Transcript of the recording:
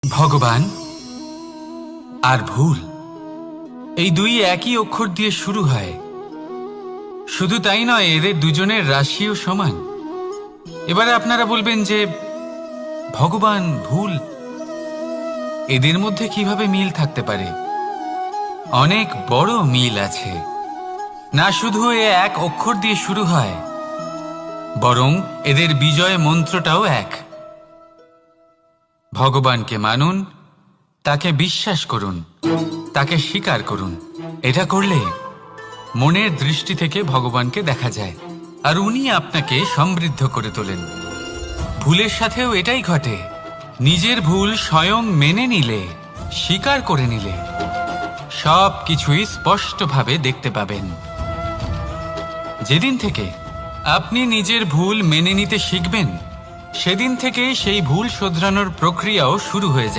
ভগবান আর ভুল এই দুই একই অক্ষর দিয়ে শুরু হয়। শুধু তাই নয়, এদের দুজনের রাশিও সমান। এবারে আপনারা বলবেন যে ভগবান ভুল, এদের মধ্যে কিভাবে মিল থাকতে পারে? অনেক বড় মিল আছে। না শুধু এ এক অক্ষর দিয়ে শুরু হয়, বরং এদের বিজয় মন্ত্রটাও এক। ভগবানকে মানুন, তাকে বিশ্বাস করুন, তাকে স্বীকার করুন। এটা করলে মনের দৃষ্টি থেকে ভগবানকে দেখা যায়, আর উনি আপনাকে সমৃদ্ধ করে তোলেন। ভুলের সাথেও এটাই ঘটে। নিজের ভুল স্বয়ং মেনে নিলে, স্বীকার করে নিলে, সব কিছুই স্পষ্টভাবে দেখতে পাবেন। যেদিন থেকে আপনি নিজের ভুল মেনে নিতে শিখবেন, সেদিন থেকে সেই ভুল শোধরানোর প্রক্রিয়াও শুরু হয়ে যাবে।